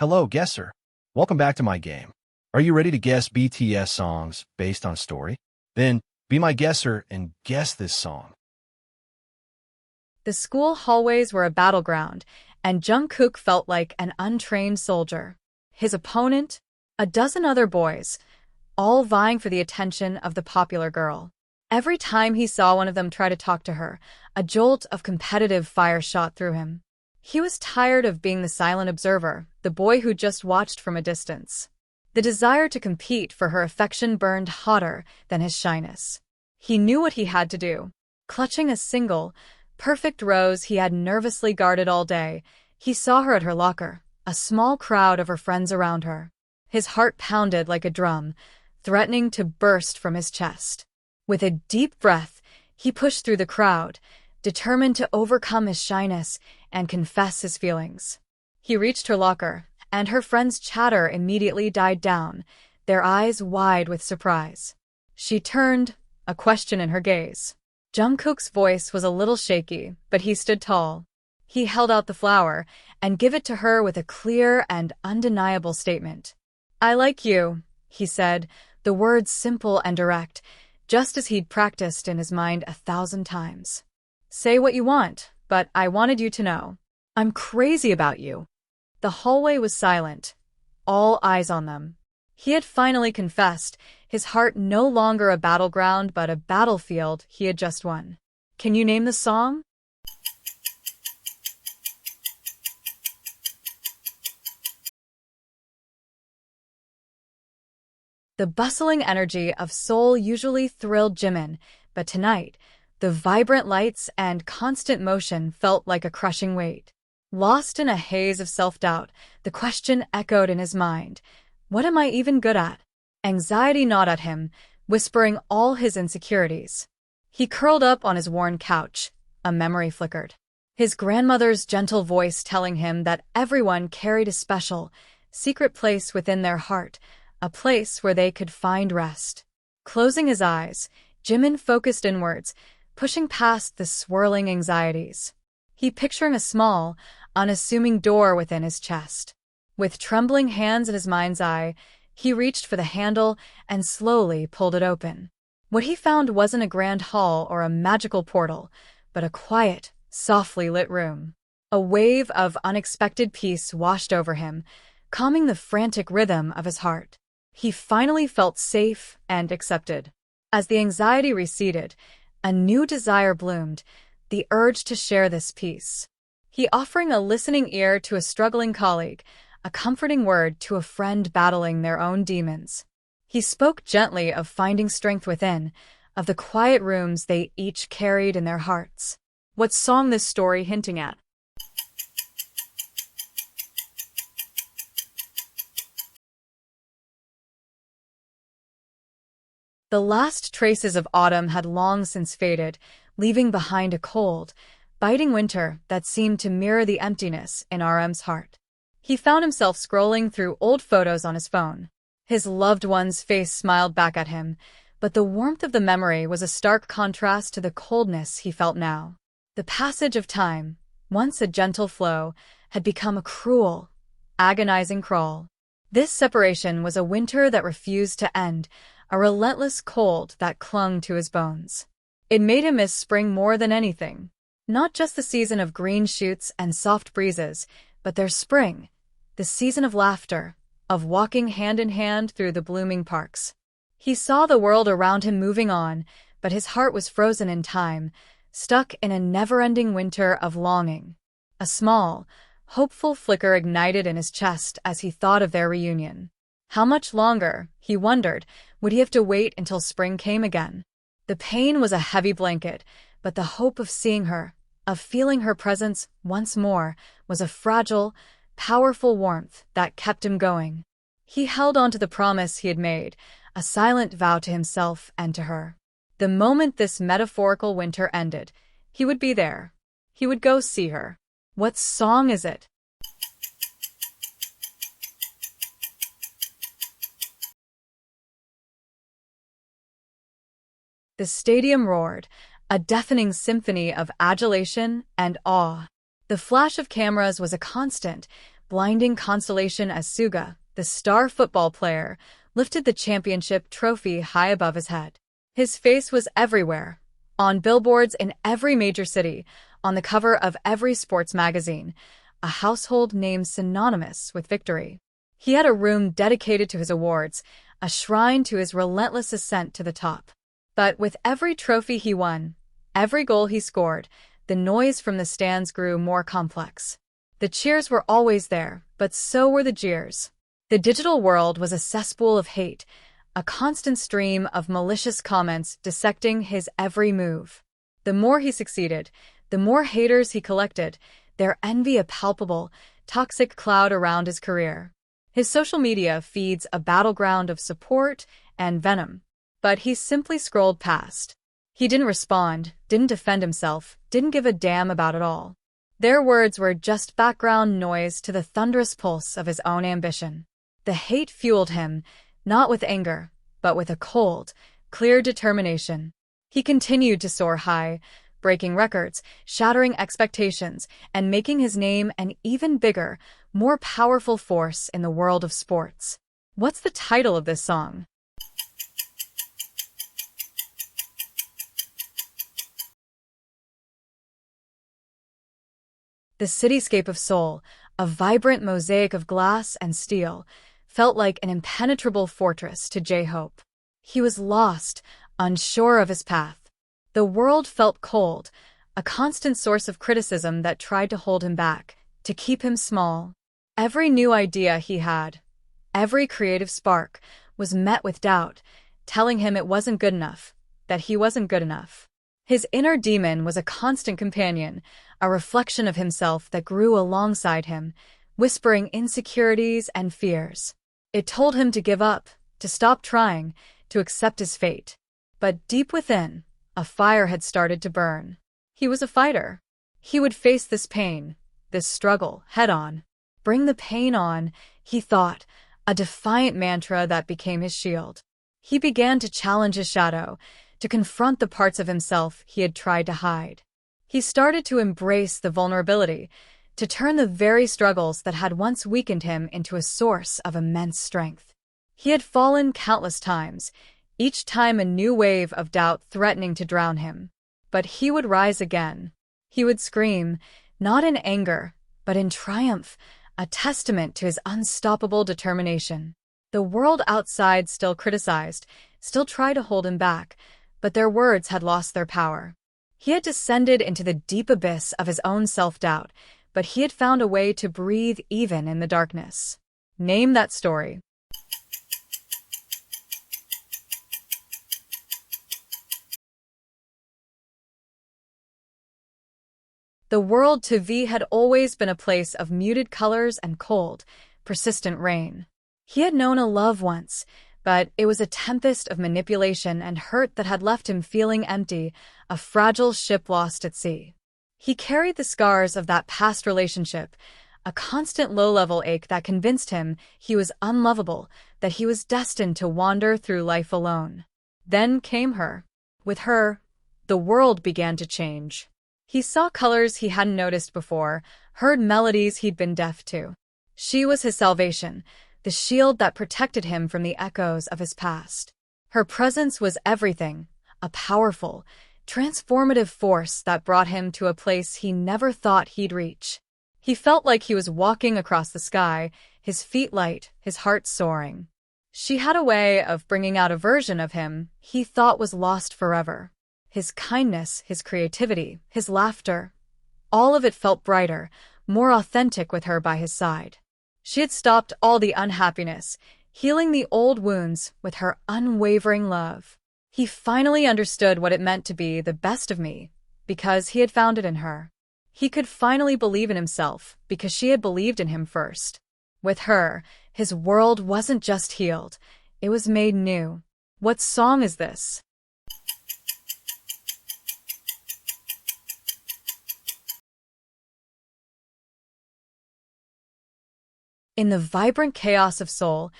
Hello, guesser. Welcome back to my game. Are you ready to guess BTS songs based on story? Then be my guesser and guess this song. The school hallways were a battleground, and Jungkook felt like an untrained soldier. His opponent, a dozen other boys, all vying for the attention of the popular girl. Every time he saw one of them try to talk to her, a jolt of competitive fire shot through him. He was tired of being the silent observer, the boy who just watched from a distance. The desire to compete for her affection burned hotter than his shyness. He knew what he had to do. Clutching a single, perfect rose he had nervously guarded all day, he saw her at her locker, a small crowd of her friends around her. His heart pounded like a drum, threatening to burst from his chest. With a deep breath, he pushed through the crowd, determined to overcome his shyness and confess his feelings. He reached her locker, and her friends' chatter immediately died down, their eyes wide with surprise. She turned, a question in her gaze. Jungkook's voice was a little shaky, but he stood tall. He held out the flower and gave it to her with a clear and undeniable statement. "I like you," he said, the words simple and direct, just as he'd practiced in his mind 1,000 times. "Say what you want, but I wanted you to know. I'm crazy about you." The hallway was silent, all eyes on them. He had finally confessed, his heart no longer a battleground but a battlefield he had just won. "Can you name the song?" The bustling energy of Seoul usually thrilled Jimin, but tonight, the vibrant lights and constant motion felt like a crushing weight. Lost in a haze of self-doubt, the question echoed in his mind, "What am I even good at?" Anxiety gnawed at him, whispering all his insecurities. He curled up on his worn couch. A memory flickered. His grandmother's gentle voice telling him that everyone carried a special, secret place within their heart, a place where they could find rest. Closing his eyes, Jimin focused inwards, pushing past the swirling anxieties. He pictured a small, unassuming door within his chest. With trembling hands in his mind's eye, he reached for the handle and slowly pulled it open. What he found wasn't a grand hall or a magical portal, but a quiet, softly lit room. A wave of unexpected peace washed over him, calming the frantic rhythm of his heart. He finally felt safe and accepted. As the anxiety receded, a new desire bloomed, the urge to share this peace. He offering a listening ear to a struggling colleague, a comforting word to a friend battling their own demons. He spoke gently of finding strength within, of the quiet rooms they each carried in their hearts. What song this story hinting at? The last traces of autumn had long since faded, leaving behind a cold, biting winter that seemed to mirror the emptiness in RM's heart. He found himself scrolling through old photos on his phone. His loved one's face smiled back at him, but the warmth of the memory was a stark contrast to the coldness he felt now. The passage of time, once a gentle flow, had become a cruel, agonizing crawl. This separation was a winter that refused to end, a relentless cold that clung to his bones. It made him miss spring more than anything. Not just the season of green shoots and soft breezes, but their spring, the season of laughter, of walking hand in hand through the blooming parks. He saw the world around him moving on, but his heart was frozen in time, stuck in a never-ending winter of longing. A small, hopeful flicker ignited in his chest as he thought of their reunion. How much longer, he wondered, would he have to wait until spring came again? The pain was a heavy blanket, but the hope of seeing her, of feeling her presence once more, was a fragile, powerful warmth that kept him going. He held on to the promise he had made, a silent vow to himself and to her. The moment this metaphorical winter ended, he would be there. He would go see her. What song is it? The stadium roared, a deafening symphony of adulation and awe. The flash of cameras was a constant, blinding constellation as Suga, the star football player, lifted the championship trophy high above his head. His face was everywhere, on billboards in every major city, on the cover of every sports magazine, a household name synonymous with victory. He had a room dedicated to his awards, a shrine to his relentless ascent to the top. But with every trophy he won, every goal he scored, the noise from the stands grew more complex. The cheers were always there, but so were the jeers. The digital world was a cesspool of hate, a constant stream of malicious comments dissecting his every move. The more he succeeded, the more haters he collected, their envy a palpable, toxic cloud around his career. His social media feeds a battleground of support and venom. But he simply scrolled past. He didn't respond, didn't defend himself, didn't give a damn about it all. Their words were just background noise to the thunderous pulse of his own ambition. The hate fueled him, not with anger, but with a cold, clear determination. He continued to soar high, breaking records, shattering expectations, and making his name an even bigger, more powerful force in the world of sports. What's the title of this song? The cityscape of Seoul, a vibrant mosaic of glass and steel, felt like an impenetrable fortress to J-Hope. He was lost, unsure of his path. The world felt cold, a constant source of criticism that tried to hold him back, to keep him small. Every new idea he had, every creative spark, was met with doubt, telling him it wasn't good enough, that he wasn't good enough. His inner demon was a constant companion, a reflection of himself that grew alongside him, whispering insecurities and fears. It told him to give up, to stop trying, to accept his fate. But deep within, a fire had started to burn. He was a fighter. He would face this pain, this struggle, head-on. Bring the pain on, he thought, a defiant mantra that became his shield. He began to challenge his shadow, to confront the parts of himself he had tried to hide. He started to embrace the vulnerability, to turn the very struggles that had once weakened him into a source of immense strength. He had fallen countless times, each time a new wave of doubt threatening to drown him. But he would rise again. He would scream, not in anger, but in triumph, a testament to his unstoppable determination. The world outside still criticized, still tried to hold him back, but their words had lost their power. He had descended into the deep abyss of his own self-doubt, but he had found a way to breathe even in the darkness. Name that story. The world to V had always been a place of muted colors and cold, persistent rain. He had known a love once, but it was a tempest of manipulation and hurt that had left him feeling empty, a fragile ship lost at sea. He carried the scars of that past relationship, a constant low-level ache that convinced him he was unlovable, that he was destined to wander through life alone. Then came her. With her, the world began to change. He saw colors he hadn't noticed before, heard melodies he'd been deaf to. She was his salvation, the shield that protected him from the echoes of his past. Her presence was everything, a powerful, transformative force that brought him to a place he never thought he'd reach. He felt like he was walking across the sky, his feet light, his heart soaring. She had a way of bringing out a version of him he thought was lost forever. His kindness, his creativity, his laughter, all of it felt brighter, more authentic with her by his side. She had stopped all the unhappiness, healing the old wounds with her unwavering love. He finally understood what it meant to be the best of me, because he had found it in her. He could finally believe in himself, because she had believed in him first. With her, his world wasn't just healed, it was made new. What song is this? In the vibrant chaos of Seoul,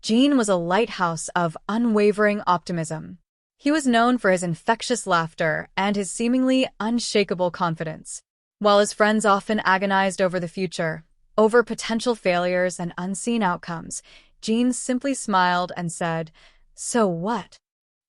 Jin was a lighthouse of unwavering optimism. He was known for his infectious laughter and his seemingly unshakable confidence. While his friends often agonized over the future, Over potential failures and unseen outcomes, Gene simply smiled and said, "So what?"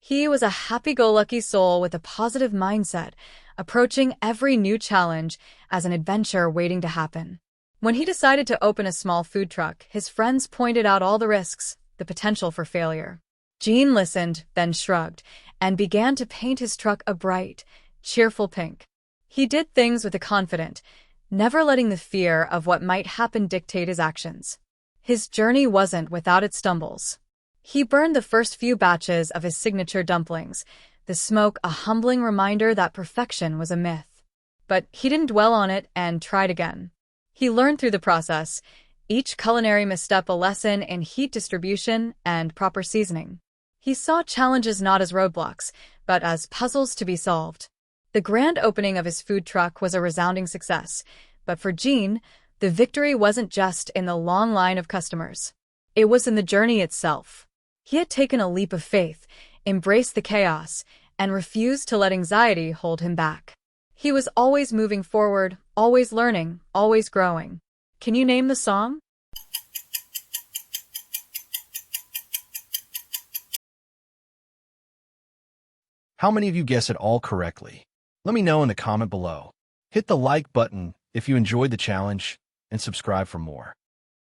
He was a happy-go-lucky soul with a positive mindset, approaching every new challenge as an adventure waiting to happen. When he decided to open a small food truck, his friends pointed out all the risks, the potential for failure. Gene listened, then shrugged, and began to paint his truck a bright, cheerful pink. He did things with a confidence, never letting the fear of what might happen dictate his actions. His journey wasn't without its stumbles. He burned the first few batches of his signature dumplings, the smoke a humbling reminder that perfection was a myth. But he didn't dwell on it and tried again. He learned through the process, each culinary misstep a lesson in heat distribution and proper seasoning. He saw challenges not as roadblocks, but as puzzles to be solved. The grand opening of his food truck was a resounding success, but for Gene, the victory wasn't just in the long line of customers. It was in the journey itself. He had taken a leap of faith, embraced the chaos, and refused to let anxiety hold him back. He was always moving forward, always learning, always growing. Can you name the song? How many of you guess it all correctly? Let me know in the comment below. Hit the like button if you enjoyed the challenge and subscribe for more.